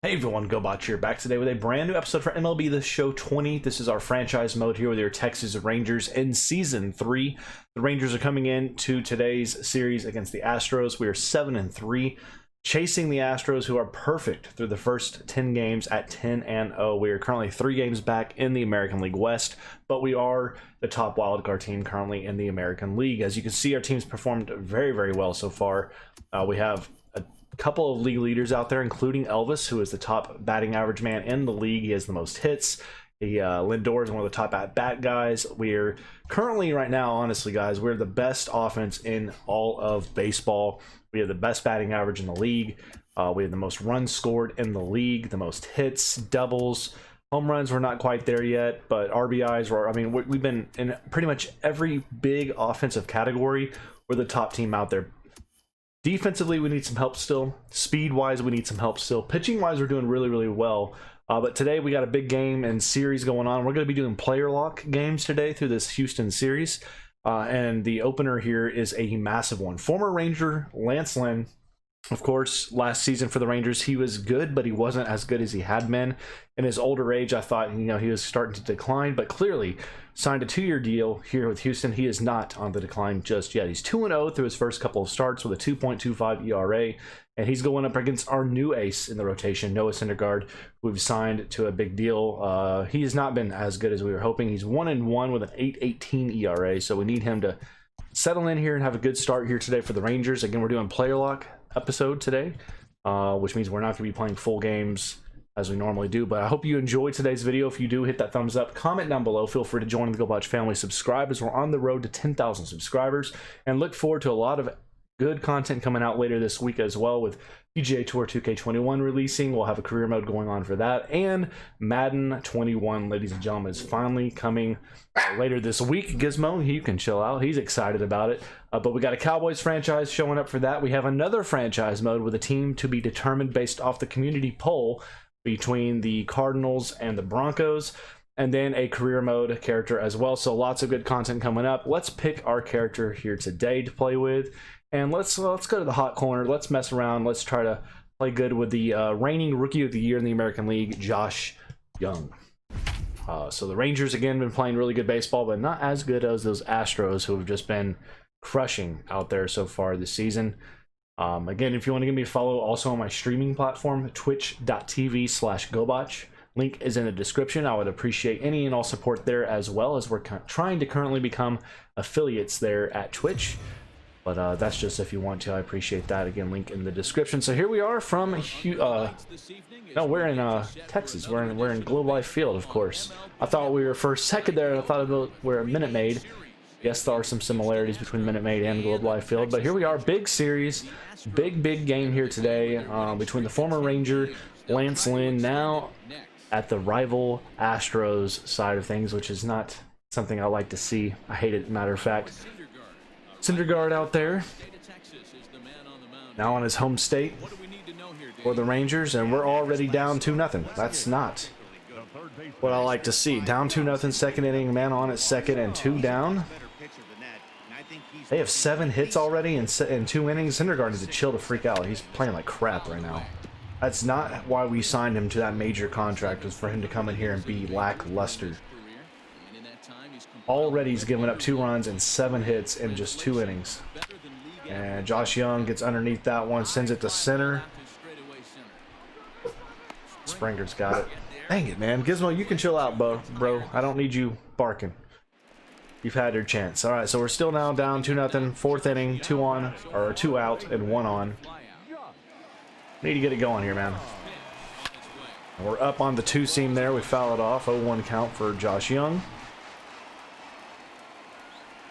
Hey everyone, Gobotch here, back today with a brand new episode for MLB The Show 20. This is our franchise mode here with your Texas Rangers in Season 3. The Rangers are coming in to today's series against the Astros. We are 7-3, chasing the Astros, who are perfect through the first 10 games at 10-0. We are currently 3 games back in the American League West, but we are the top wildcard team currently in the American League. As you can see, our team's performed very, very well so far. We have couple of league leaders out there, including Elvis, who is the top batting average man in the league. He has the most hits. Lindor is one of the top at-bat guys. We're currently, right now, honestly, guys, we're the best offense in all of baseball. We have the best batting average in the league. We have the most runs scored in the league, the most hits, doubles. Home runs, we're not quite there yet, but RBIs, we've been in pretty much every big offensive category. We're the top team out there. Defensively, we need some help still. Speed-wise, we need some help still. Pitching-wise, we're doing really, really well. But today, we got a big game and series going on. We're going to be doing player lock games today through this Houston series. And the opener here is a massive one. Former Ranger Lance Lynn, of course, last season for the Rangers, he was good, but he wasn't as good as he had been. In his older age, I thought, he was starting to decline, but clearly signed a 2-year deal here with Houston. He is not on the decline just yet. He's 2-0 through his first couple of starts with a 2.25 ERA, and he's going up against our new ace in the rotation, Noah Syndergaard, who we've signed to a big deal. He has not been as good as we were hoping. He's 1-1 with an 8.18 ERA, so we need him to settle in here and have a good start here today for the Rangers. Again, we're doing player lock episode today, which means we're not going to be playing full games as we normally do, but I hope you enjoyed today's video. If you do, hit that thumbs up, comment down below, feel free to join the Gobotch family, subscribe as we're on the road to 10,000 subscribers, and look forward to a lot of good content coming out later this week as well, with PGA Tour 2K21 releasing. We'll have a career mode going on for that, and Madden 21, ladies and gentlemen, is finally coming later this week. Gizmo, you can chill out. He's excited about it. But we got a Cowboys franchise showing up for that. We have another franchise mode with a team to be determined based off the community poll between the Cardinals and the Broncos, and then a career mode character as well. So lots of good content coming up. Let's pick our character here today to play with, and let's go to the hot corner. Let's mess around. Let's try to play good with the reigning Rookie of the Year in the American League, Josh Young. So the Rangers, again, been playing really good baseball, but not as good as those Astros, who have just been crushing out there so far this season. Again, if you want to give me a follow also on my streaming platform, twitch.tv/Gobotch. Link is in the description. I would appreciate any and all support there, as well as we're trying to currently become affiliates there at Twitch. But that's just if you want to. I appreciate that. Again, link in the description. So here we are from no, we're in Texas. We're in Globe Life Field, of course. I thought we were for a second there. I thought we're at Minute Maid. Yes, there are some similarities between Minute Maid and Globe Life Field, but here we are, big series, big game here today between the former Ranger Lance Lynn, now at the rival Astros side of things, which is not something I like to see. I hate it, matter of fact. Syndergaard out there, now on his home state for the Rangers, and we're already down 2-0. That's not what I like to see. Down 2-0, second inning, man on at second, and 2 down. They have 7 hits already in 2 innings. Syndergaard needs to chill to freak out. He's playing like crap right now. That's not why we signed him to that major contract, was for him to come in here and be lackluster. Already he's given up 2 runs and 7 hits in just 2 innings. And Josh Young gets underneath that one, sends it to center. Springer's got it. Dang it, man. Gizmo, you can chill out, bro. I don't need you barking. You've had your chance. All right, so we're still now down 2-0, 4th inning, 2 out and 1 on. Need to get it going here, man. And we're up on the 2-seam there. We foul it off. 0-1 count for Josh Young.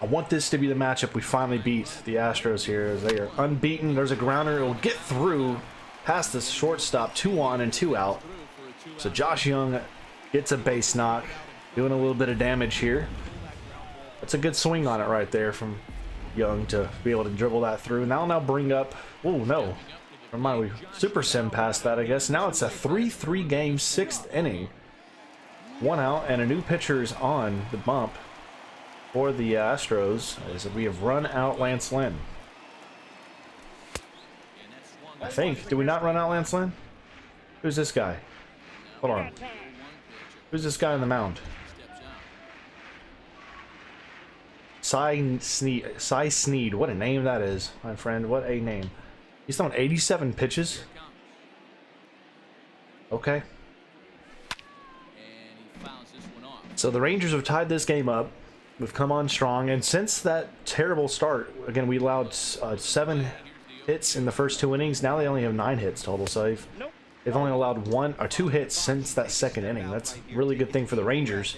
I want this to be the matchup we finally beat the Astros here, as they are unbeaten. There's a grounder. It will get through past the shortstop. 2 on and 2 out. So Josh Young gets a base knock, doing a little bit of damage here. That's a good swing on it right there from Young to be able to dribble that through. Now bring up, oh no, never mind, we super sim past that, I guess. Now it's a 3-3 game, 6th inning. 1 out, and a new pitcher's on the bump for the Astros, as we have run out Lance Lynn. I think. Did we not run out Lance Lynn? Who's this guy? Hold on. Who's this guy on the mound? Cy Sneed. What a name that is, my friend. What a name. He's throwing 87 pitches. Okay. So the Rangers have tied this game up. We've come on strong, and since that terrible start, again, we allowed 7 hits in the first 2 innings. Now they only have 9 hits total, so they've only allowed 1 or 2 hits since that second inning. That's a really good thing for the Rangers,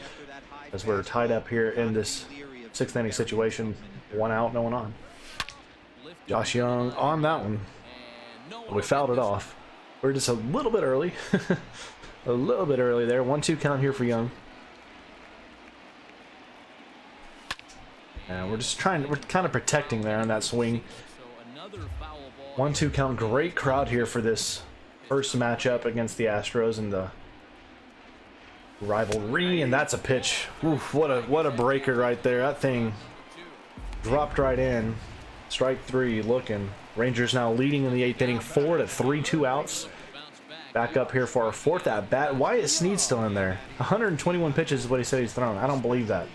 as we're tied up here in this 6th inning situation. 1 out, no one on. Josh Young on that one. We fouled it off. We're just a little bit early. A little bit early there. 1-2 count here for Young. And we're just trying, we're kind of protecting there on that swing. 1-2 count. Great crowd here for this first matchup against the Astros in the rivalry, and that's a pitch. Oof, what a breaker right there. That thing dropped right in. Strike 3 looking. Rangers now leading in the 8th inning, 4-3, 2 outs. Back up here for our 4th at bat. Why is Snead still in there? 121 pitches is what he said he's thrown. I don't believe that.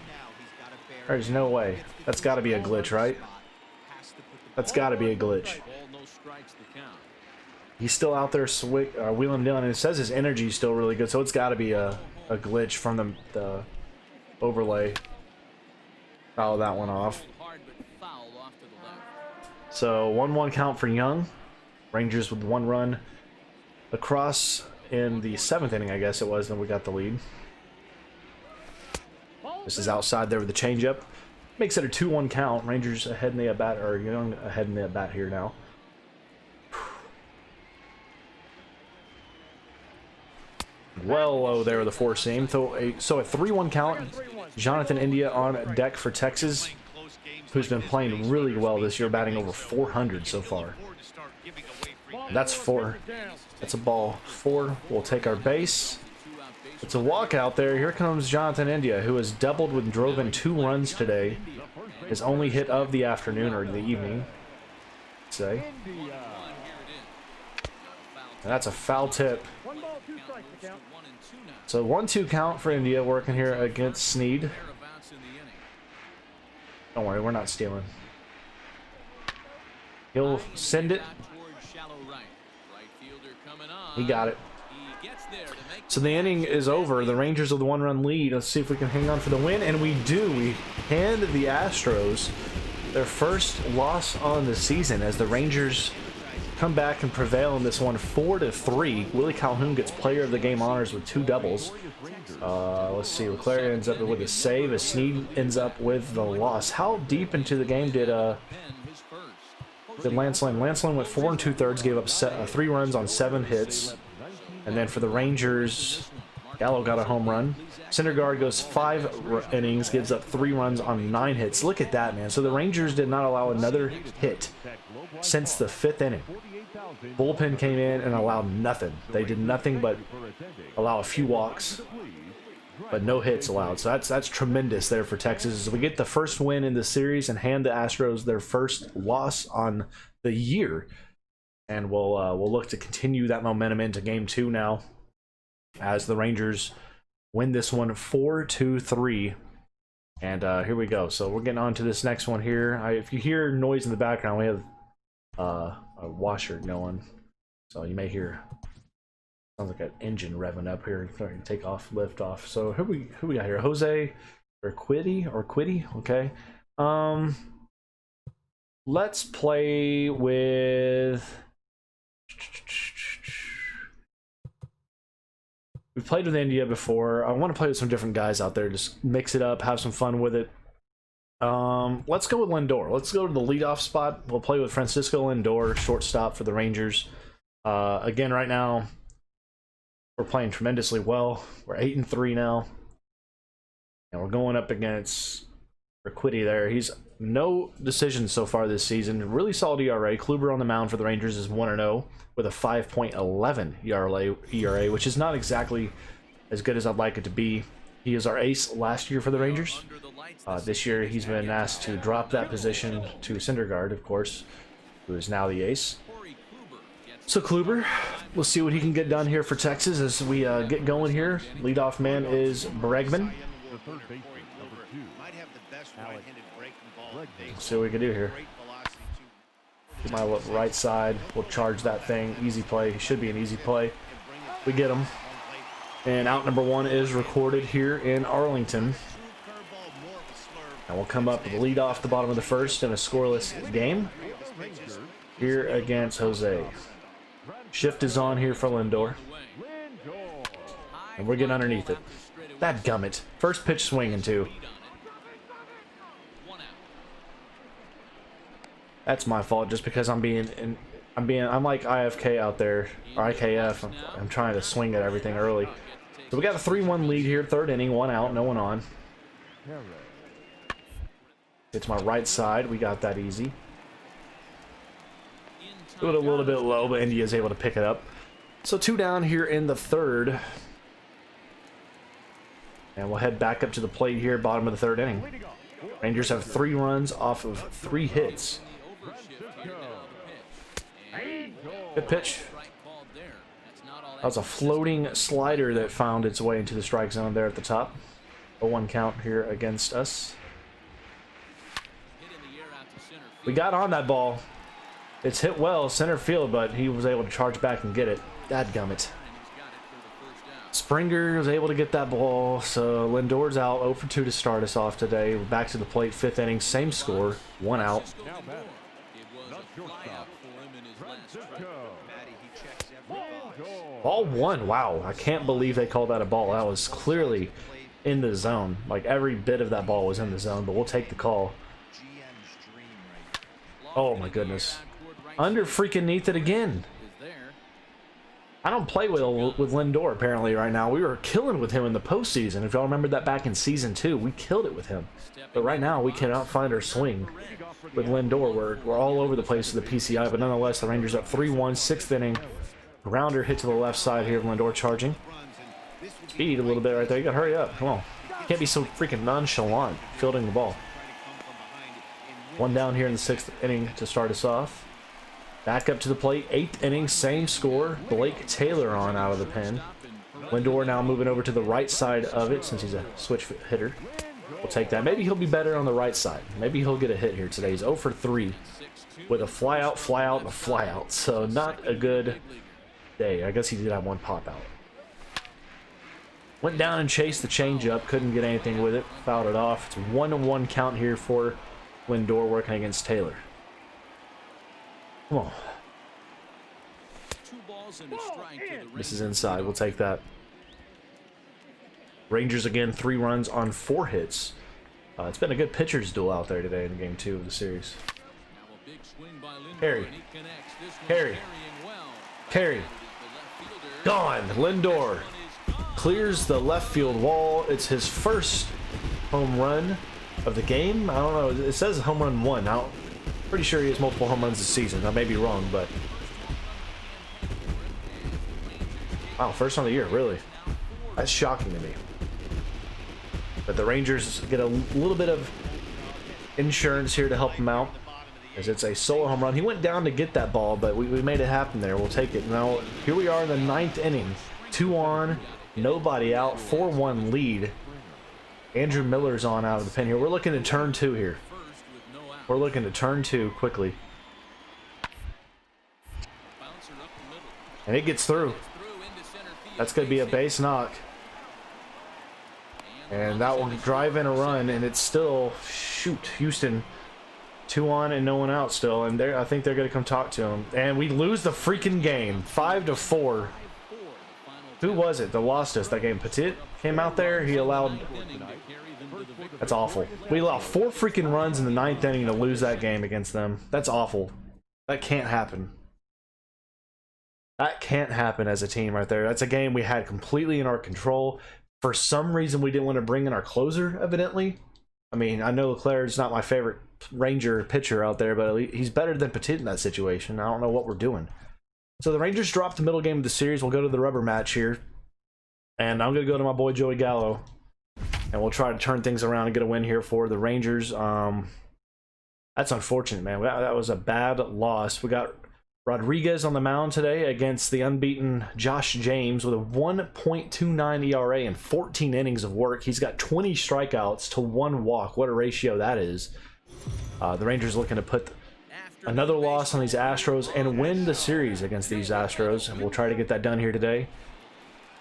There's no way. That's got to be a glitch, right? That's got to be a glitch. He's still out there wheeling down, and it says his energy is still really good, so it's got to be a glitch from the overlay. Foul that one off. So 1-1 count for Young. Rangers with 1 run across in the 7th inning, I guess it was, then we got the lead. This is outside there with the changeup. Makes it a 2-1 count. Rangers ahead in the at-bat, or Young ahead in the at-bat here now. Well low there with the 4-seam. So a 3-1 count. Jonathan India on deck for Texas, who's been playing really well this year, batting over 400 so far. That's 4. That's a ball. 4. We'll take our base. It's a walk out there. Here comes Jonathan India, who has doubled and drove in 2 runs today. His only hit of the afternoon, or the evening, say. And that's a foul tip. So 1-2 count for India, working here against Snead. Don't worry, we're not stealing. He'll send it. He got it. So the inning is over. The Rangers with the 1-run lead. Let's see if we can hang on for the win, and we do. We hand the Astros their first loss on the season as the Rangers come back and prevail in this one 4-3. Willie Calhoun gets player of the game honors with 2 doubles. Let's see, Leclerc ends up with a save as Snead ends up with the loss. How deep into the game did Lance Lynn? Lance Lynn went 4 2/3, gave up 3 runs on 7 hits. And then for the Rangers, Gallo got a home run. Syndergaard goes 5 innings, gives up 3 runs on 9 hits. Look at that, man. So the Rangers did not allow another hit since the 5th inning. Bullpen came in and allowed nothing. They did nothing but allow a few walks, but no hits allowed. So that's tremendous there for Texas. We get the first win in the series and hand the Astros their first loss on the year. And we'll look to continue that momentum into Game 2 now, as the Rangers win this one 4-3. And here we go. So we're getting on to this next one here. If you hear noise in the background, we have a washer going, so you may hear sounds like an engine revving up here, starting to take off, lift off. So who we got here? Jose Quiddy. Okay. Let's play with. We've played with India before. I want to play with some different guys out there. Just mix it up, have some fun with it. Let's go with Lindor. Let's go to the leadoff spot. We'll play with Francisco Lindor, shortstop for the Rangers. Again, right now, we're playing tremendously well. We're 8-3 now. And we're going up against Urquidy there. He's no decisions so far this season. Really solid ERA. Kluber on the mound for the Rangers is 1-0 with a 5.11 ERA, which is not exactly as good as I'd like it to be. He is our ace last year for the Rangers. This year he's been asked to drop that position to Syndergaard, of course, who is now the ace. So Kluber, we'll see what he can get done here for Texas as we get going here. Leadoff man is Bregman. Let's see what we can do here. Get my right side. We'll charge that thing. Easy play. Should be an easy play. We get him. And out number 1 is recorded here in Arlington. And we'll come up with the lead off the bottom of the first in a scoreless game here against Jose. Shift is on here for Lindor. And we're getting underneath it. That gummit. First pitch swinging too. That's my fault just because I'm like IFK out there, or IKF. I'm trying to swing at everything early. So we got a 3-1 lead here, 3rd inning, 1 out, no one on. It's my right side. We got that easy. Do it a little bit low, but India's able to pick it up. So 2 down here in the 3rd. And we'll head back up to the plate here, bottom of the 3rd inning. Rangers have 3 runs off of 3 hits. Good pitch. That was a floating slider that found its way into the strike zone there at the top. A 1 count here against us. We got on that ball. It's hit well, center field, but he was able to charge back and get it. Dadgummit. Springer was able to get that ball, so Lindor's out 0 for 2 to start us off today. We're back to the plate, 5th inning, same score, 1 out. Ball 1, wow, I can't believe they called that a ball. That was clearly in the zone. Like, every bit of that ball was in the zone, but we'll take the call. Oh my goodness. Under freaking neath it again. I don't play with Lindor apparently right now. We were killing with him in the postseason. If y'all remember that back in season 2, we killed it with him. But right now we cannot find our swing with Lindor. We're all over the place with the PCI, but nonetheless the Rangers up 3-1, 6th inning. Grounder hit to the left side here of Lindor charging. Speed a little bit right there. You gotta hurry up. Come on. You can't be so freaking nonchalant fielding the ball. 1 down here in the 6th inning to start us off. Back up to the plate, 8th inning, same score. Blake Taylor on out of the pen. Lindor now moving over to the right side of it since he's a switch hitter. We'll take that. Maybe he'll be better on the right side. Maybe he'll get a hit here today. He's 0 for 3 with a fly out, and a fly out. So not a good day. I guess he did have 1 pop out. Went down and chased the changeup. Couldn't get anything with it. Fouled it off. It's 1-1 count here for Lindor working against Taylor. Come on. This is inside. We'll take that. Rangers again, 3 runs on 4 hits. It's been a good pitcher's duel out there today in game 2 of the series. Carry. Carry. Carry. Gone. Lindor clears the left field wall. It's his first home run of the game. I don't know. It says home run 1. Now, pretty sure he has multiple home runs this season. I may be wrong, but wow, first on the year, really. That's shocking to me. But the Rangers get a little bit of insurance here to help him out, as it's a solo home run. He went down to get that ball, but we made it happen there. We'll take it. Now, here we are in the 9th inning. 2 on, nobody out, 4-1 lead. Andrew Miller's on out of the pen here. We're looking to turn 2 here. We're looking to turn 2 quickly. And it gets through. That's going to be a base knock. And that will drive in a run, and it's still, shoot, Houston, 2 on and no one out still. And I think they're going to come talk to him. And we lose the freaking game, 5-4. Who was it that lost us that game? Petit came out there. He allowed... That's awful. We allowed 4 freaking runs in the 9th inning to lose that game against them. That's awful. That can't happen. That can't happen as a team right there. That's a game we had completely in our control. For some reason, we didn't want to bring in our closer, evidently. I mean, I know Leclerc's not my favorite Ranger pitcher out there, but he's better than Petit in that situation. I don't know what we're doing. So the Rangers dropped the middle game of the series. We'll go to the rubber match here. And I'm going to go to my boy Joey Gallo. And we'll try to turn things around and get a win here for the Rangers. That's unfortunate, man. That was a bad loss. We got Rodriguez on the mound today against the unbeaten Josh James with a 1.29 ERA and 14 innings of work. He's got 20 strikeouts to 1 walk. What a ratio that is. The Rangers looking to put another loss on these Astros and win the series against these Astros. And we'll try to get that done here today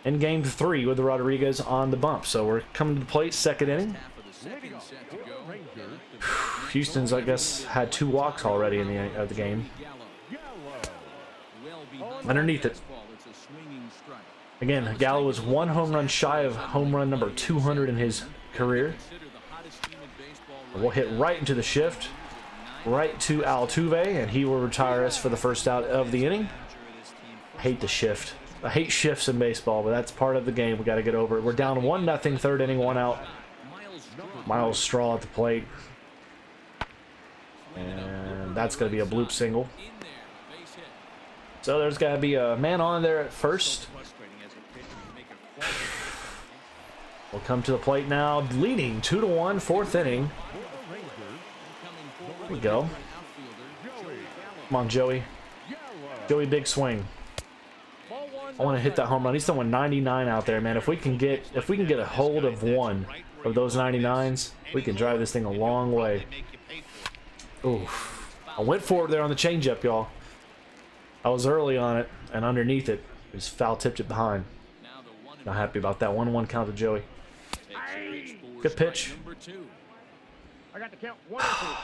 in Game 3 with the Rodriguez on the bump. So we're coming to the plate, second inning. Houston's, I guess, had 2 walks already in the game. Underneath it. Again, Gallo was 1 home run shy of home run number 200 in his career. We'll hit right into the shift, right to Altuve, and he will retire us for the first out of the inning. I hate the shift. I hate shifts in baseball, but that's part of the game. We got to get over it. We're down 1-0, third inning, 1 out. Miles Straw at the plate. And that's going to be a bloop single. So there's got to be a man on there at first. We'll come to the plate now, leading 2-1, fourth inning. There we go. Come on, Joey. Joey, big swing. I want to hit that home run. He's throwing 99 out there, man. If we can get a hold of one of those 99s, we can drive this thing a long way. Oof. I went for it there on the changeup, y'all. I was early on it, and underneath it, just foul tipped it behind. Not happy about that. 1-1 count to Joey. Good pitch. I got the count. 1-2.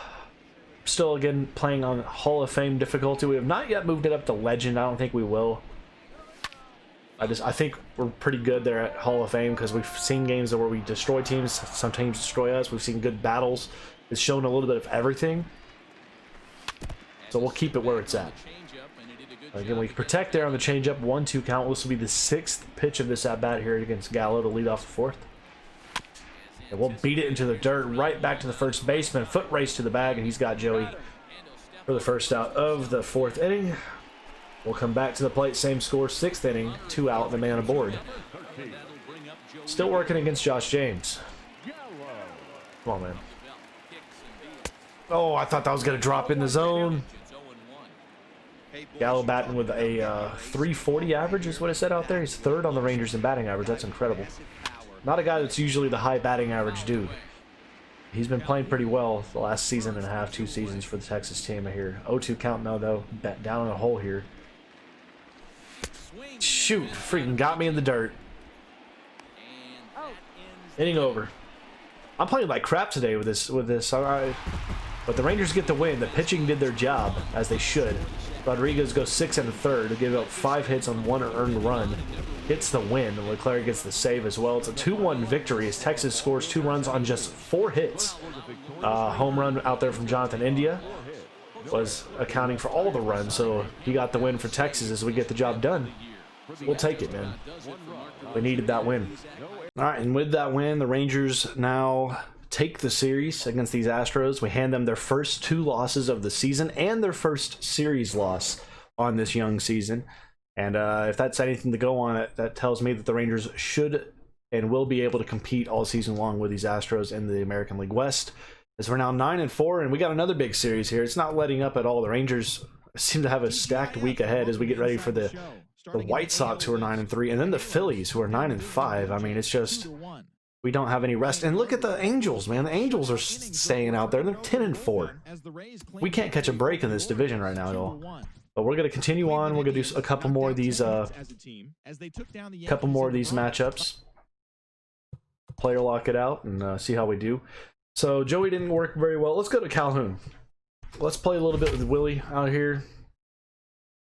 Still, again, playing on Hall of Fame difficulty. We have not yet moved it up to Legend. I don't think we will. I think we're pretty good there at Hall of Fame because we've seen games where we destroy teams. Some teams destroy us. We've seen good battles. It's shown a little bit of everything. So we'll keep it where it's at. Again, we protect there on the changeup. 1-2 count. This will be the 6th pitch of this at-bat here against Gallo to lead off the 4th. And we'll beat it into the dirt, right back to the first baseman. Foot race to the bag, and he's got Joey for the first out of the 4th inning. We'll come back to the plate, same score, 6th inning, 2 out, the man aboard. Still working against Josh James. Come on, man. Oh, I thought that was going to drop in the zone. Gallo batting with a 340 average is what it said out there. He's 3rd on the Rangers in batting average. That's incredible. Not a guy that's usually the high batting average dude. He's been playing pretty well the last season and a half, 2 seasons for the Texas team here. 0-2 count now, though. Down in a hole here. Shoot, freaking got me in the dirt. Inning over. I'm playing like crap today with this. But the Rangers get the win. The pitching did their job, as they should. Rodriguez goes 6 1/3 to give up 5 hits on 1 earned run. Gets the win, and Leclerc gets the save as well. It's a 2-1 victory as Texas scores 2 runs on just 4 hits. Home run out there from Jonathan India was accounting for all the runs, so he got the win for Texas as we get the job done. We'll take it, man. We needed that win. All right, and with that win, the Rangers now take the series against these Astros. We hand them their first 2 losses of the season and their first series loss on this young season. And if that's anything to go on, that tells me that the Rangers should and will be able to compete all season long with these Astros in the American League West. As we're now 9-4, and we got another big series here. It's not letting up at all. The Rangers seem to have a stacked week ahead as we get ready for the White Sox, who are 9-3, and then the Phillies, who are 9-5. I mean, it's just we don't have any rest. And look at the Angels, man. The Angels are staying out there. They're 10-4. We can't catch a break in this division right now at all. But we're going to continue on. We're going to do a couple more of these matchups. Player lock it out and see how we do. So Joey didn't work very well. Let's go to Calhoun. Let's play a little bit with Willie out here.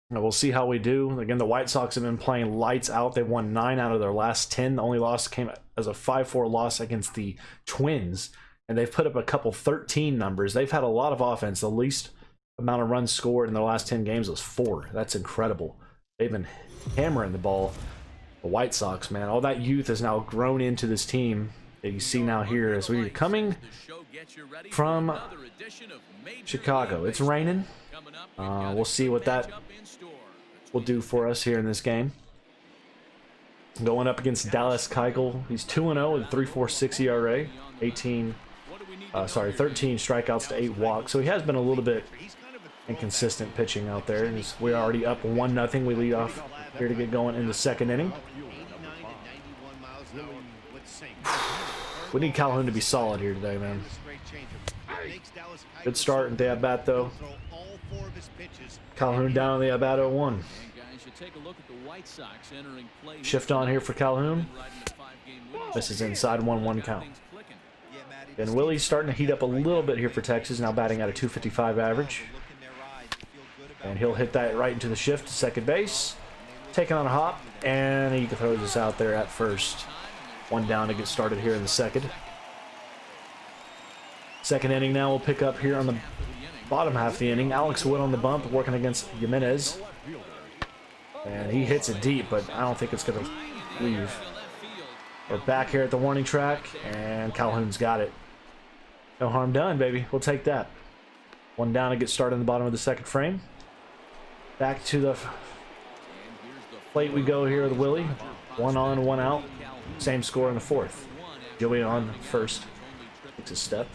And we'll see how we do. Again, the White Sox have been playing lights out. They've won 9 out of their last 10. The only loss came as a 5-4 loss against the Twins. And they've put up a couple 13 numbers. They've had a lot of offense. The least amount of runs scored in the last 10 games was 4. That's incredible. They've been hammering the ball. The White Sox, man, all that youth has now grown into this team that you see now here as we're coming from Chicago. It's raining. We'll see what that will do for us here in this game. Going up against Dallas Keuchel. He's 2-0 with 3.46 ERA, 13 strikeouts to 8 walks. So he has been a little bit inconsistent pitching out there. We're already up 1-0. We lead off here to get going in the second inning. We need Calhoun to be solid here today, man. Good start in the at-bat, though. Calhoun down on the at-bat 0-1. Shift on here for Calhoun. This is inside 1-1 count. And Willie's starting to heat up a little bit here for Texas, now batting at a .255 average. And he'll hit that right into the shift to second base. Taking on a hop, and he throws us out there at first. One down to get started here in the second. Second inning now we'll pick up here on the bottom half of the inning. Alex Wood on the bump, working against Jimenez. And he hits it deep, but I don't think it's going to leave. We're back here at the warning track, and Calhoun's got it. No harm done, baby. We'll take that. One down to get started in the bottom of the second frame. Back to the plate we go here with Willie. 1 on, 1 out. Same score in the fourth. Joey on first. Takes a step.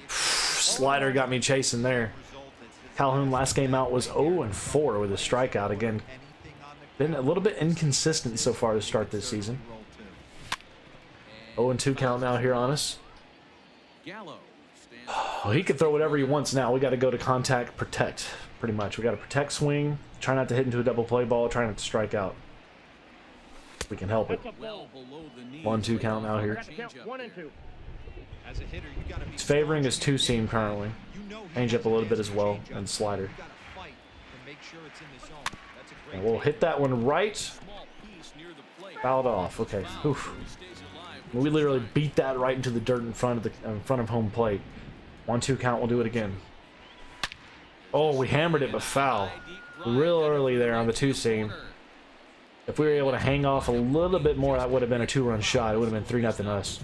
Slider got me chasing there. Calhoun last game out was 0-4 with a strikeout. Again, been a little bit inconsistent so far to start this season. 0-2 count now here on us. Well, he can throw whatever he wants now. We got to go to contact, protect, pretty much. We got to protect swing, try not to hit into a double play ball, try not to strike out. We can help it. 1-2 count now here. He's favoring his two-seam currently. Change up a little bit as well, and slider. And we'll hit that one right. Fouled off. Okay. Oof. We literally beat that right into the dirt in front of home plate. 1-2 count. We'll do it again. Oh, we hammered it, but foul. Real early there on the two-seam. If we were able to hang off a little bit more, that would have been a 2-run shot. It would have been 3-0 us.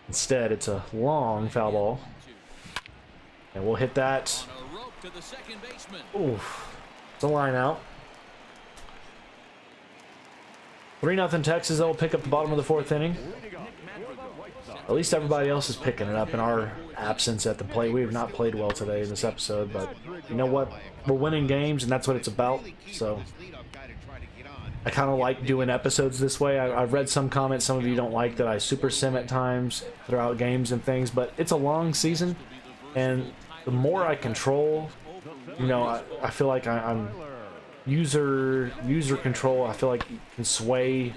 Instead, it's a long foul ball. And we'll hit that. Oof. It's a line out. 3-0 Texas. They'll pick up the bottom of the fourth inning. At least everybody else is picking it up in our absence at the plate. We have not played well today in this episode, but you know what? We're winning games, and that's what it's about. So I kind of like doing episodes this way. I've read some comments. Some of you don't like that I super sim at times throughout games and things, but it's a long season, and the more I control, you know, I feel like I'm user control. I feel like you can sway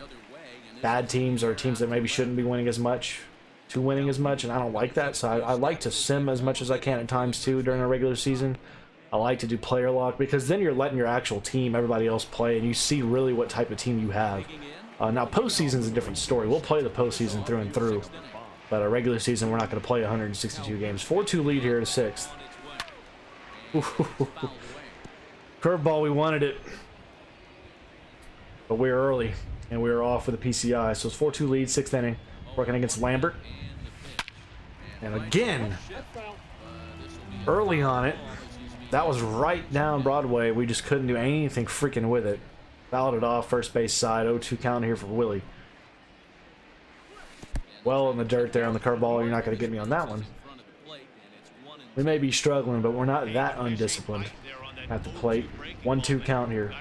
bad teams or teams that maybe shouldn't be winning as much to winning as much, and I don't like that. So I like to sim as much as I can at times too during a regular season. I like to do player lock because then you're letting your actual team, everybody else play, and you see really what type of team you have. Now postseason is a different story. We'll play the postseason through and through, but a regular season we're not going to play 162 games. 4-2 lead here to sixth. Curveball, we wanted it, but we were early and we were off with a PCI. So it's 4-2 lead, sixth inning, working against Lambert, and again early on it. That was right down Broadway. We just couldn't do anything freaking with it. Fouled it off, first base side. 0-2 count here for Willie. Well in the dirt there on the curveball. You're not going to get me on that one. We may be struggling, but we're not that undisciplined at the plate. 1-2 count here.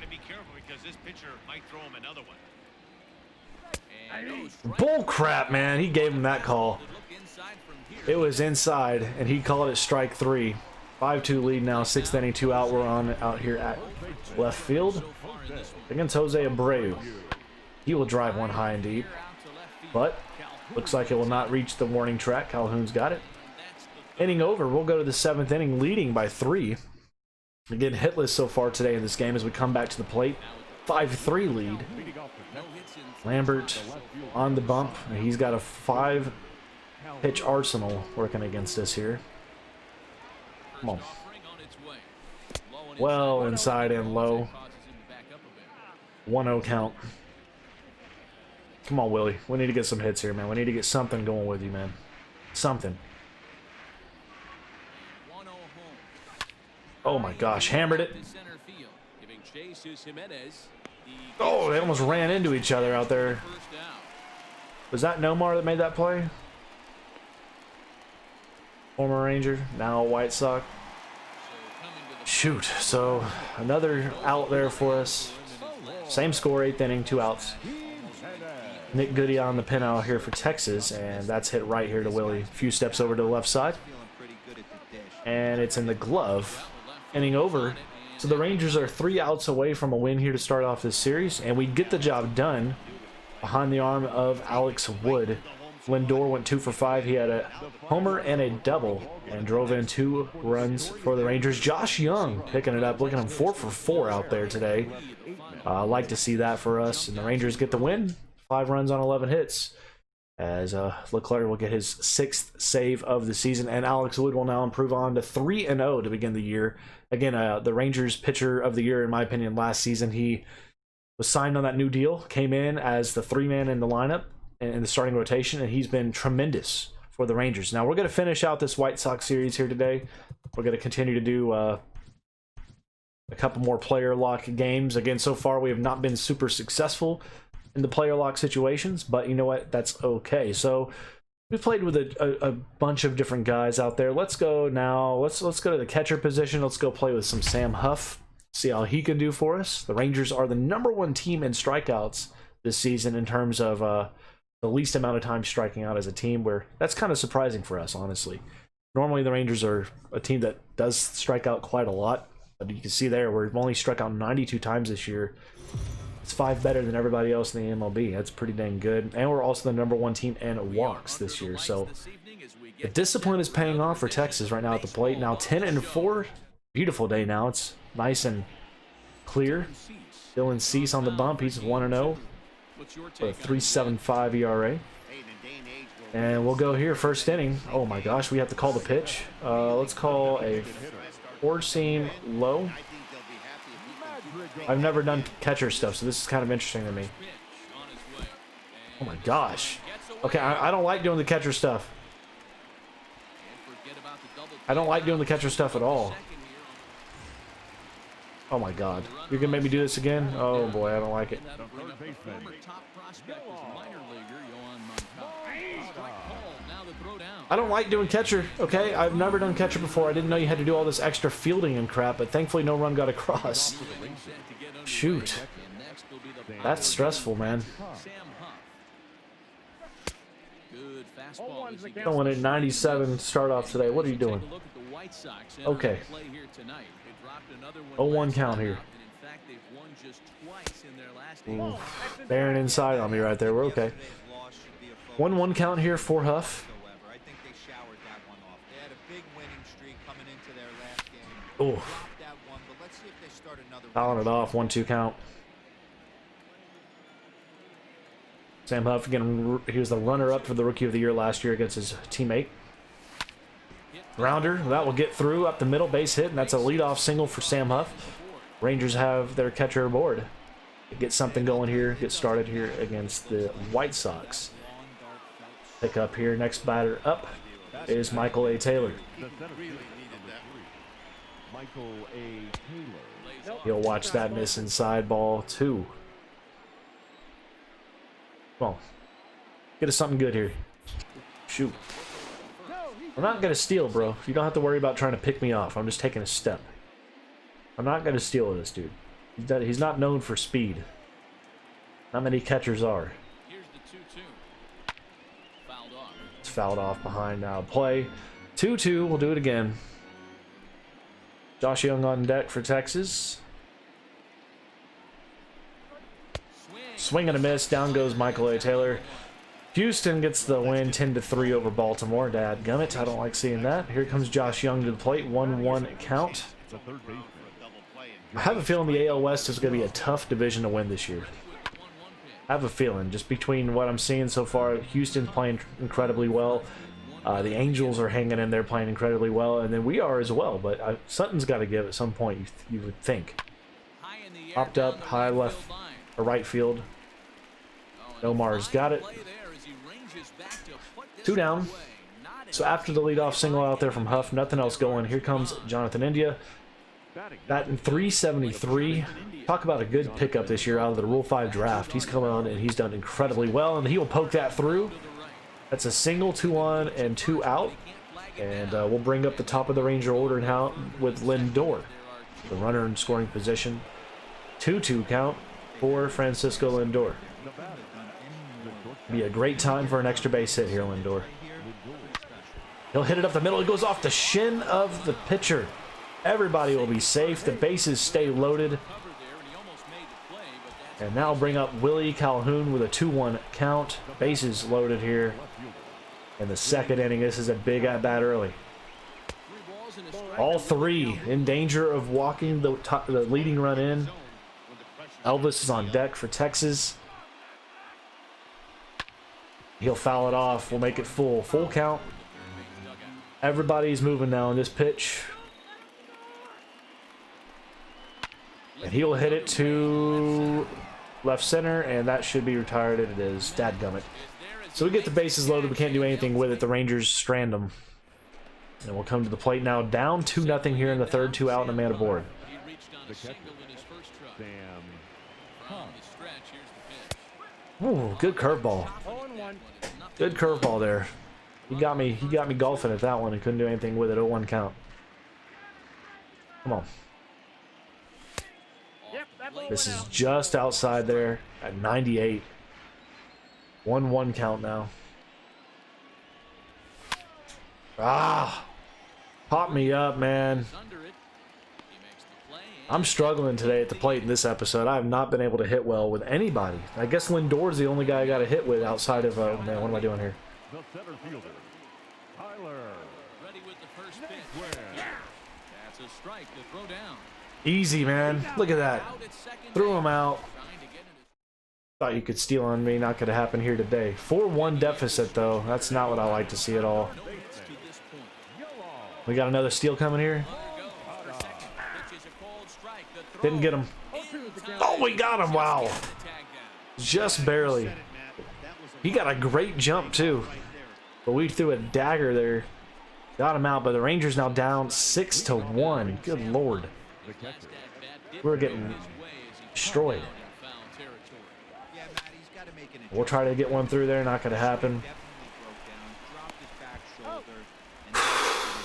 Bull crap, man. He gave him that call. It was inside, and he called it strike 3. 5-2 lead now, sixth inning, 2 out. We're on out here at left field against Jose Abreu. He will drive one high and deep, but looks like it will not reach the warning track. Calhoun's got it. Inning over. We'll go to the seventh inning, leading by 3. Again, hitless so far today in this game as we come back to the plate. 5-3 lead. Lambert on the bump. He's got a 5-pitch arsenal working against us here. Come on. Well inside and low. 1-0 count. Come on, Willie. We need to get some hits here, man. We need to get something going with you, man. Something. Oh my gosh, hammered it. Oh, they almost ran into each other out there. Was that Nomar that made that play? Former Ranger, now a White Sox. Shoot. So another out there for us. Same score, 8th inning, 2 outs. Nick Goody on the pin out here for Texas, and that's hit right here to Willie. A few steps over to the left side. And it's in the glove. Inning over. So the Rangers are 3 outs away from a win here to start off this series, and we get the job done behind the arm of Alex Wood. Lindor went 2 for 5. He had a homer and a double and drove in 2 runs for the Rangers. Josh Young picking it up. Look at him, 4 for 4 out there today. Like to see that for us. And the Rangers get the win. 5 runs on 11 hits. As Leclerc will get his 6th save of the season. And Alex Wood will now improve on to 3-0 to begin the year. Again, the Rangers pitcher of the year, in my opinion, last season. He was signed on that new deal. Came in as the 3-man in the lineup in the starting rotation, and he's been tremendous for the Rangers. Now we're going to finish out this White Sox series here today. We're going to continue to do a couple more player lock games. Again, so far we have not been super successful in the player lock situations, but you know what? That's okay. So we played with a bunch of different guys out there. Let's go now. Let's go to the catcher position. Let's go play with some Sam Huff. See how he can do for us. The Rangers are the #1 team in strikeouts this season in terms of the least amount of time striking out as a team, where that's kind of surprising for us, honestly. Normally the Rangers are a team that does strike out quite a lot, but you can see there we've only struck out 92 times this year. It's 5 better than everybody else in the MLB. That's pretty dang good. And we're also the #1 team in walks this year. So the discipline is paying off for Texas right now at the plate. Now 10-4. Beautiful day now. It's nice and clear. Dylan Cease on the bump. He's 1-0. A 3.75 ERA. And we'll go here first inning. Oh my gosh, we have to call the pitch. Let's call a 4-seam low. I've never done catcher stuff, so this is kind of interesting to me. Oh my gosh. Okay, I don't like doing the catcher stuff. I don't like doing the catcher stuff at all. Oh my god. You're gonna make me do this again? Oh boy, I don't like it. I don't like doing catcher, okay? I've never done catcher before. I didn't know you had to do all this extra fielding and crap, but thankfully no run got across. Shoot. That's stressful, man. Going at 97 start off today. What are you doing? Okay. 0-1 count here. Ooh, bearing inside on me right there. We're okay. 1-1 count here for Huff. Oh, fouling it off. 1-2 count. Sam Huff again. He was the runner-up for the Rookie of the Year last year against his teammate. Grounder, that will get through up the middle, base hit, and that's a leadoff single for Sam Huff. Rangers have their catcher aboard. Get something going here, get started here against the White Sox. Pick up here, next batter up is Michael A. Taylor. He'll watch that miss inside ball too. Come on, get us something good here. Shoot. I'm not going to steal, bro. You don't have to worry about trying to pick me off. I'm just taking a step. I'm not going to steal this dude. He's not known for speed. Not many catchers are. It's fouled off behind now. Play. 2-2. We'll do it again. Josh Young on deck for Texas. Swing and a miss. Down goes Michael A. Taylor. Houston gets the win 10-3 over Baltimore. Dadgummit, I don't like seeing that. Here comes Josh Young to the plate. 1-1 count. I have a feeling the AL West is going to be a tough division to win this year. I have a feeling, just between what I'm seeing so far. Houston's playing incredibly well. The Angels are hanging in there playing incredibly well. And then we are as well. But something's got to give at some point, you would think. Popped up, high left or right field. Omar's got it. 2 down. So after the leadoff single out there from Huff, nothing else going. Here comes Jonathan India. Batting .373. Talk about a good pickup this year out of the Rule 5 draft. He's come on and he's done incredibly well, and he will poke that through. That's a single, 2 on and 2 out. And we'll bring up the top of the Ranger order now with Lindor. The runner in scoring position. 2-2 count for Francisco Lindor. Be a great time for an extra base hit here, Lindor. He'll hit it up the middle. It goes off the shin of the pitcher. Everybody will be safe. The bases stay loaded. And now bring up Willie Calhoun with a 2-1 count. Bases loaded here in the second inning. This is a big at-bat early. All three in danger of walking the leading run in. Elvis is on deck for Texas. He'll foul it off. We'll make it full. Full count. Everybody's moving now on this pitch. And he'll hit it to left center, and that should be retired, and it is. Dadgummit. So we get the bases loaded. We can't do anything with it. The Rangers strand them. And we'll come to the plate now. Down 2-0 here in the third. 2 out and a man aboard. Ooh, good curveball. Good curveball there. He got me golfing at that one and couldn't do anything with it. 0-1 count. Come on. This is just outside there at 98. 1-1 count now. Ah! Pop me up, man. I'm struggling today at the plate in this episode. I have not been able to hit well with anybody. I guess Lindor's the only guy I got to hit with outside of... man, what am I doing here? The center fielder, Tyler. Ready with the first pitch. That's a strike to throw down. Easy, man. Look at that. Threw him out. Thought you could steal on me. Not going to happen here today. 4-1 deficit, though. That's not what I like to see at all. We got another steal coming here. Didn't get him. Oh, we got him. Wow. Just barely. He got a great jump, too. But we threw a dagger there. Got him out, but the Rangers now down 6-1. Good Lord. We're getting destroyed. We'll try to get one through there. Not going to happen.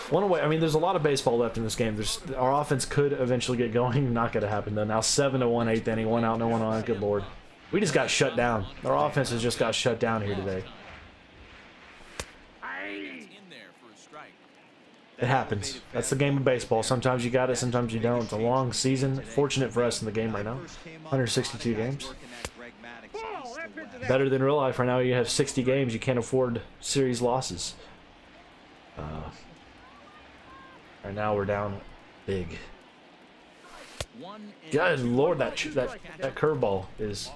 One away. I mean, there's a lot of baseball left in this game. Our offense could eventually get going. Not going to happen, though. Now 7-1, 8th inning. 1 out, no one on. Good Lord. We just got shut down. Our offense has just got shut down here today. It happens. That's the game of baseball. Sometimes you got it, sometimes you don't. It's a long season. Fortunate for us in the game right now. 162 games. Better than real life right now. You have 60 games. You can't afford series losses. Right now we're down big. Good Lord, that curveball is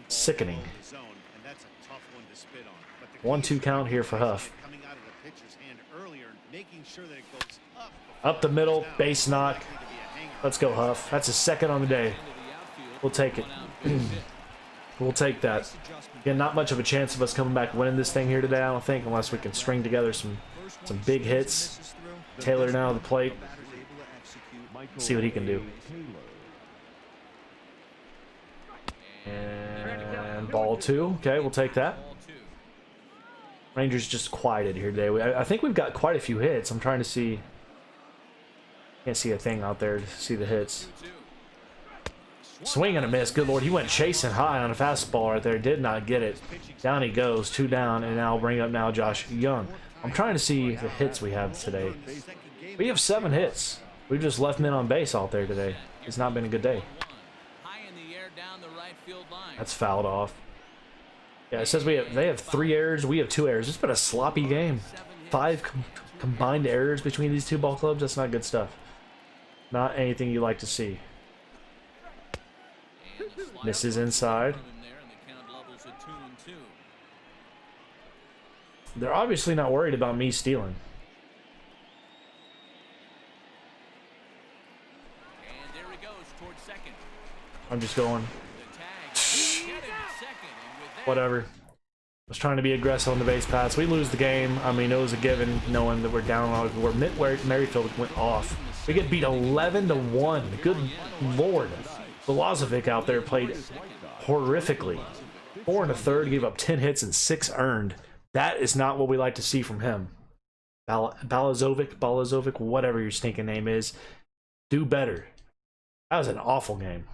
sickening. 1-2 count here for Huff. Up the middle, base knock. Let's go, Huff. That's his second on the day. We'll take it. We'll take that. Again, not much of a chance of us coming back winning this thing here today, I don't think, unless we can string together some big hits. Taylor now at the plate. See what he can do. And ball 2. Okay, we'll take that. Rangers just quieted here today. I think we've got quite a few hits. I'm trying to see. Can't see a thing out there to see the hits. Swing and a miss. Good Lord. He went chasing high on a fastball right there. Did not get it. Down he goes. 2 down. And now I'll bring up now Josh Young. I'm trying to see the hits we have today. We have 7 hits. We've just left men on base out there today. It's not been a good day. That's fouled off. Yeah, it says they have 3 errors. We have 2 errors. It's been a sloppy game. 5 combined errors between these 2 ball clubs. That's not good stuff. Not anything you like to see. Misses inside. They're obviously not worried about me stealing. I'm just going. Whatever. I was trying to be aggressive on the base paths. We lose the game. I mean, it was a given knowing that we're down on where Merrifield went off. We get beat 11-1. Good Lord. Milosevic out there played horrifically. 4 1/3, gave up 10 hits and 6 earned. That is not what we like to see from him. Balazovic, whatever your stinking name is. do better. That was an awful game.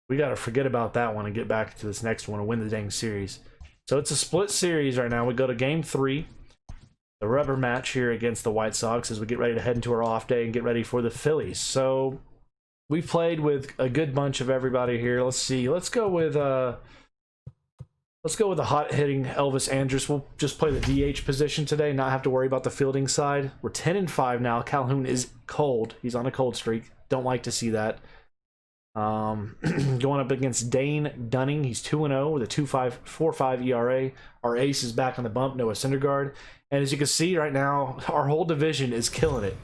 We got to forget about that one and get back to this next one and win the dang series. So it's a split series right now. We go to game 3, the rubber match here against the White Sox as we get ready to head into our off day and get ready for the Phillies. So we've played with a good bunch of everybody here. Let's see. Let's go with the hot hitting Elvis Andrus. We'll just play the DH position today, not have to worry about the fielding side. We're 10-5 now. Calhoun is cold. He's on a cold streak. Don't like to see that. Going up against Dane Dunning. He's 2-0 with a 2.45 ERA. Our ace is back on the bump, Noah Syndergaard. And as you can see right now, our whole division is killing it.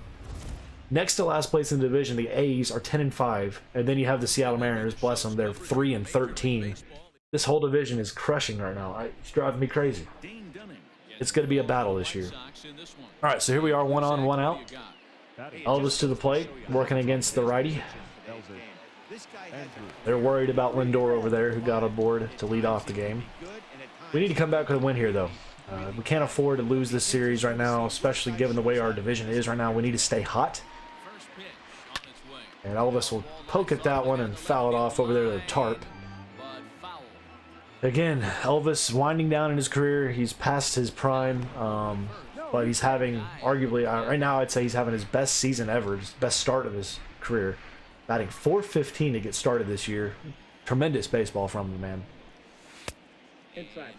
Next to last place in the division, the A's are 10-5, and then you have the Seattle Mariners. Bless them, they're 3-13. This whole division is crushing right now. It's driving me crazy. It's going to be a battle this year. All right, so here we are, 1 on, 1 out. Elvis to the plate, working against the righty. They're worried about Lindor over there, who got aboard to lead off the game. We need to come back with a win here, though. We can't afford to lose this series right now, especially given the way our division is right now. We need to stay hot. And Elvis will poke at that one and foul it off over there to the tarp. Again, Elvis winding down in his career. He's past his prime, but he's having, arguably, right now I'd say he's having his best season ever, his best start of his career. Batting .415 to get started this year. Tremendous baseball from the man.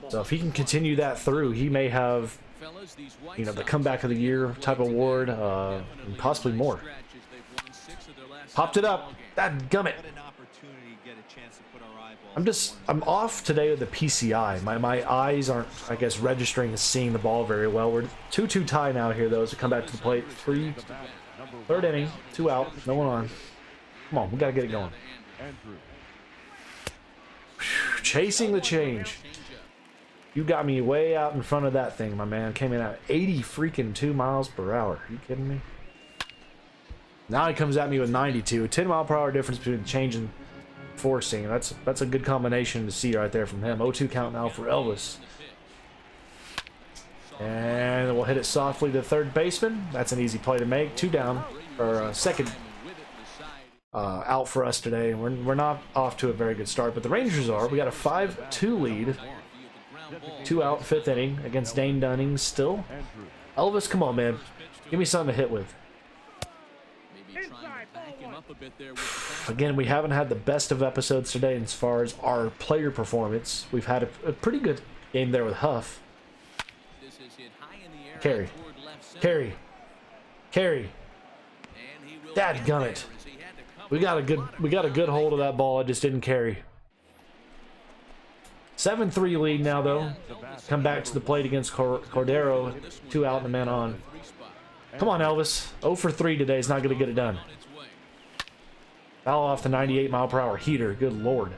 So if he can continue that through, he may have, you know, the comeback of the year type award, and possibly more. Popped it up. That gummit. I'm off today with the PCI. My eyes aren't, I guess, registering and seeing the ball very well. We're 2-2 tie now here, though, as we come back to the plate. Third inning, 2 out, no one on. Come on, we gotta get it going. Chasing the change. You got me way out in front of that thing, my man. Came in at 82 miles per hour. Are you kidding me? Now he comes at me with 92. 10 mile per hour difference between the change and forcing. That's a good combination to see right there from him. 0-2 count now for Elvis. And we'll hit it softly to third baseman. That's an easy play to make. 2 down, or second out for us today. We're not off to a very good start, but the Rangers are. We got a 5-2 lead. 2 out, 5th inning against Dane Dunning still. Elvis, come on, man. Give me something to hit with. Again, we haven't had the best of episodes today as far as our player performance. We've had a pretty good game there with Huff. Carry. Dadgummit. We got a good hold of that ball. It just didn't carry. 7-3 lead now, though. Come back to the plate against Cordero. 2 out and a man on. Come on, Elvis. 0 for 3 today is not going to get it done. Foul off the 98 mile per hour heater. Good lord.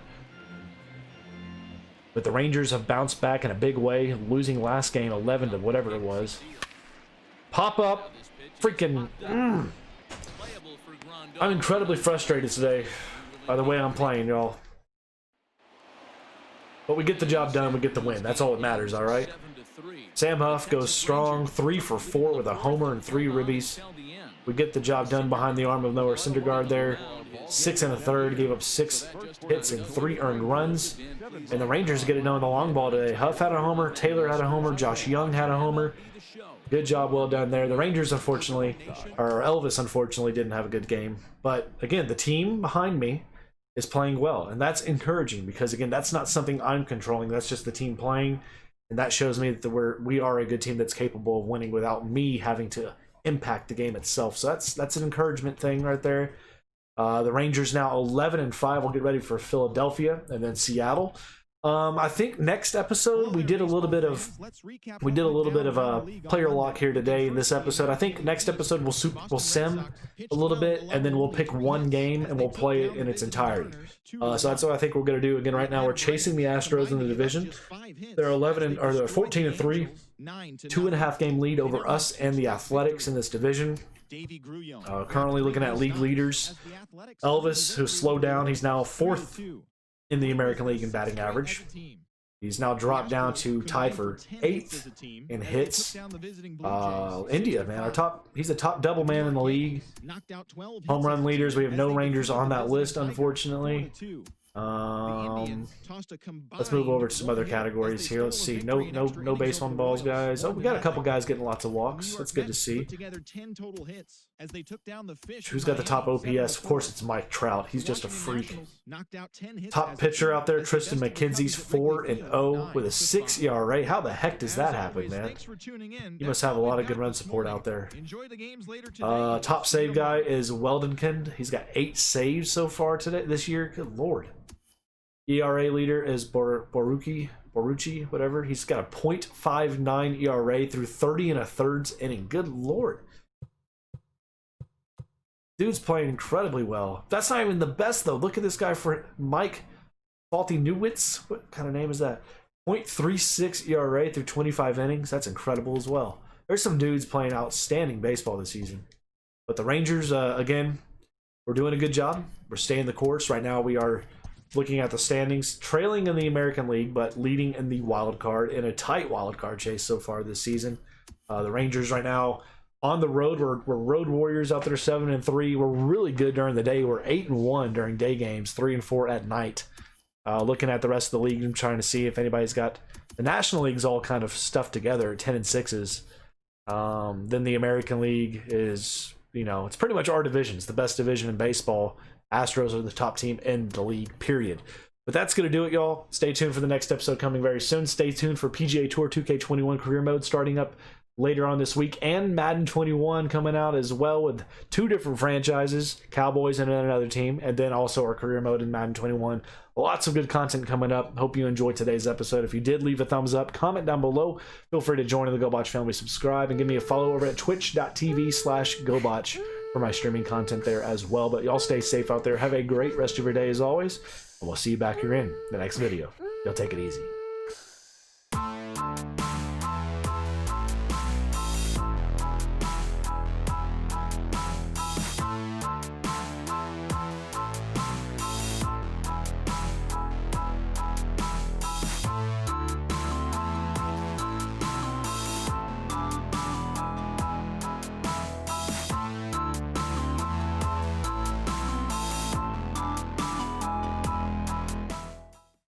But the Rangers have bounced back in a big way, losing last game 11 to whatever it was. Pop up. Freaking. I'm incredibly frustrated today by the way I'm playing, y'all. But we get the job done, we get the win. That's all that matters, all right? Sam Huff goes strong, 3 for 4 with a homer and 3 ribbies. We get the job done behind the arm of Noah Syndergaard there. 6 1/3, gave up 6 hits and 3 earned runs. And the Rangers get it done with the long ball today. Huff had a homer, Taylor had a homer, Josh Young had a homer. Good job, well done there. The Rangers, unfortunately, or Elvis, unfortunately, didn't have a good game. But again, the team behind me is playing well, and that's encouraging because, again, that's not something I'm controlling. That's just the team playing, and that shows me that we are a good team that's capable of winning without me having to impact the game itself. So that's an encouragement thing right there. The Rangers now 11-5. We'll get ready for Philadelphia and then Seattle. I think next episode we did a little bit of a player lock here today in this episode. I think next episode we'll sim a little bit and then we'll pick one game and we'll play it in its entirety. So that's what I think we're going to do. Again, right now we're chasing the Astros in the division. They're 14-3, 2.5 game lead over us and the Athletics in this division. Currently looking at league leaders. Elvis, who's slowed down, he's now 4th in the American League in batting average. He's now dropped down to tied for 8th in hits. India, man, he's a top double man in the league. Home run leaders, we have no Rangers on that list, unfortunately. Let's move over to some other categories here. Let's see. No base on balls, guys. Oh, we got a couple guys getting lots of walks. That's good to see. Who's got the top OPS? Of course, it's Mike Trout. He's just a freak. Top pitcher out there, Tristan McKenzie's 4-0 with a 6 ERA. How the heck does that happen, man? You must have a lot of good run support out there. Top save guy is Weldonkind. He's got 8 saves so far this year. Good lord. ERA leader is Borucci, whatever. He's got a .59 ERA through 30 1/3 inning. Good lord. Dude's playing incredibly well. That's not even the best, though. Look at this guy for Mike Faulty Newitz. What kind of name is that? .36 ERA through 25 innings. That's incredible as well. There's some dudes playing outstanding baseball this season. But the Rangers, again, we're doing a good job. We're staying the course. Right now we are looking at the standings, trailing in the American League, but leading in the wild card, in a tight wild card chase so far this season. The Rangers right now on the road, we're road warriors out there, 7-3. We're really good during the day. We're 8-1 during day games, 3-4 at night. Looking at the rest of the league, I'm trying to see if anybody's got the National League's all kind of stuffed together, 10-6s. Then the American League is, it's pretty much our division. It's the best division in baseball. Astros are the top team in the league, period. But that's going to do it, y'all. Stay tuned for the next episode coming very soon. Stay tuned for PGA Tour 2K21 Career Mode starting up later on this week, and Madden 21 coming out as well with 2 different franchises, Cowboys and another team, and then also our Career Mode in Madden 21. Lots of good content coming up. Hope you enjoyed today's episode. If you did, leave a thumbs up, comment down below. Feel free to join the Gobotch family, subscribe, and give me a follow over at twitch.tv/Gobotch for my streaming content there as well. But y'all stay safe out there. Have a great rest of your day as always, and we'll see you back here in the next video. Y'all take it easy.